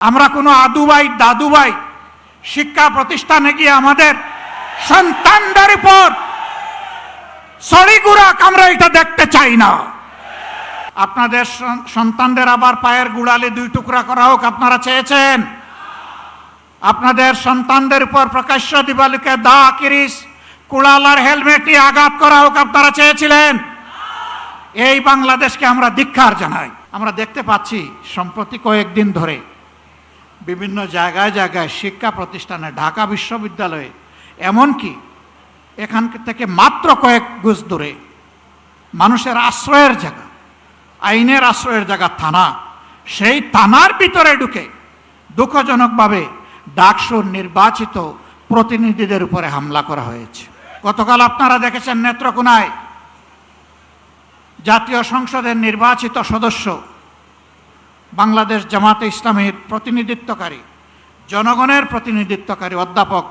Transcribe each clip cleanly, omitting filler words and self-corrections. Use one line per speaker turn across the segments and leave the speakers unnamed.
আমরা কোনো আদুভাই দাদুভাই শিক্ষা প্রতিষ্ঠানে গিয়ে আমাদের সন্তানদের উপর সড়িগুড়া আমরা এটা দেখতে চাই না। আপনাদের সন্তানদের আবার পায়ের গুড়ালে দুই টুকরা করা হোক আপনারা চেয়েছেন? আপনাদের সন্তানদের উপর প্রকাশ্য দিবালিকে দা কিরিস কুড়ালার হেলমেট নিয়ে আঘাত করা হোক আপনারা চেয়েছিলেন? এই বাংলাদেশকে আমরা ধিক্কার জানাই। আমরা দেখতে পাচ্ছি সম্প্রতি কয়েকদিন ধরে বিভিন্ন জায়গায় জায়গায় শিক্ষা প্রতিষ্ঠানে, ঢাকা বিশ্ববিদ্যালয়ে, এমনকি এখান থেকে মাত্র কয়েক গজ দূরে মানুষের আশ্রয়ের জায়গা, আইনের আশ্রয়ের জায়গা থানা, সেই থানার ভিতরে ঢুকে দুঃখজনকভাবে ডাকসুর নির্বাচিত প্রতিনিধিদের উপরে হামলা করা হয়েছে। গতকাল আপনারা দেখেছেন নেত্রকোনায় জাতীয় সংসদের নির্বাচিত সদস্য, বাংলাদেশ জামাতে ইসলামীর প্রতিনিধিত্বকারী, জনগণের প্রতিনিধিত্বকারী অধ্যাপক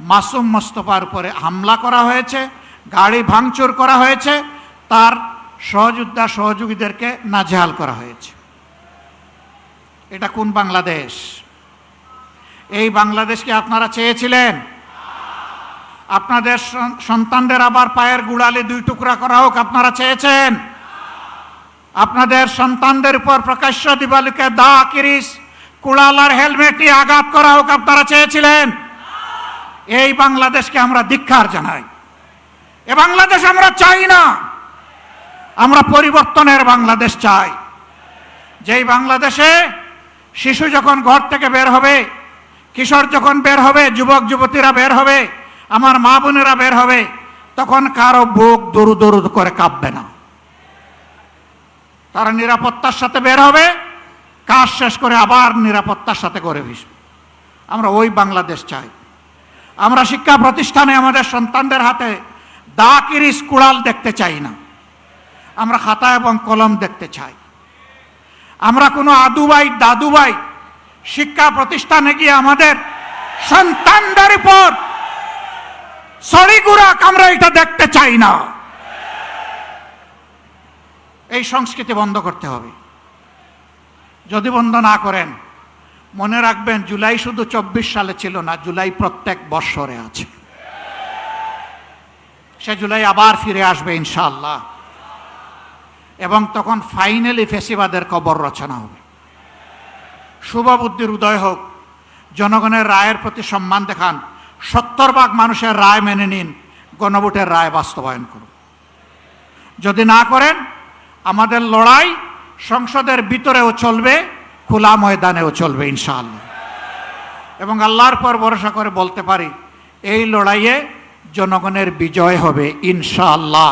মাসুম মোস্তফার উপরে হামলা করা হয়েছে, গাড়ি ভাঙচুর করা হয়েছে, তার সহযোদ্ধা সহযোগীদেরকে নাজেহাল করা হয়েছে। এটা কোন বাংলাদেশ? এই বাংলাদেশকে আপনারা চেয়েছিলেন? আপনাদের সন্তানদের আবার পায়ের গুড়ালে দুই টুকরা করা হোক আপনারা চেয়েছেন? আপনাদের সন্তানদের উপর প্রকাশ্য দিবালিকে দা কিরিস কুড়ালার হেলমেট নিয়ে আঘাত করা হোক আপনারা চেয়েছিলেন? এই বাংলাদেশকে আমরা ধিক্কার জানাই। এ বাংলাদেশ আমরা চাই না। আমরা পরিবর্তনের বাংলাদেশ চাই, যেই বাংলাদেশে শিশু যখন ঘর থেকে বের হবে, কিশোর যখন বের হবে, যুবক যুবতীরা বের হবে, আমার মা বোনেরা বের হবে, তখন কারো বুক দরু দরু করে কাঁপবে না। তারা নিরাপত্তার সাথে বের হবে, কাজ শেষ করে আবার নিরাপত্তার সাথে করে ভিসবে। আমরা ওই বাংলাদেশ চাই। আমরা শিক্ষা প্রতিষ্ঠানে আমাদের সন্তানদের হাতে দা কিরিস কুড়াল দেখতে চাই না। আমরা খাতা এবং কলম দেখতে চাই। আমরা কোনো আদুভাই দাদুভাই শিক্ষা প্রতিষ্ঠানে গিয়ে আমাদের সন্তানদের উপর সড়িগুড়া আমরা এটা দেখতে চাই না। এই সংস্কৃতি বন্ধ করতে হবে। যদি বন্ধ না করেন, মনে রাখবেন জুলাই শুধু 24 সালে ছিল না, জুলাই প্রত্যেক বৎসরে আছে। সে জুলাই আবার ফিরে আসবে ইনশাআল্লাহ, এবং তখন ফাইনালি ফেসিবাদের কবর রচনা হবে। শুভ বুদ্ধির উদয় হোক, জনগণের রায়ের প্রতি সম্মান দেখান, 70% মানুষের রায় মেনে নিন, গণভোটের রায় বাস্তবায়ন করুন। যদি না করেন, আমাদের লড়াই সংসদের ভিতরেও চলবে, খোলা ময়দানেও চলবে ইনশাআল্লাহ। এবং আল্লাহর পর ভরসা করে বলতে পারি, এই লড়াইয়ে জনগণের বিজয় হবে ইনশাআল্লাহ।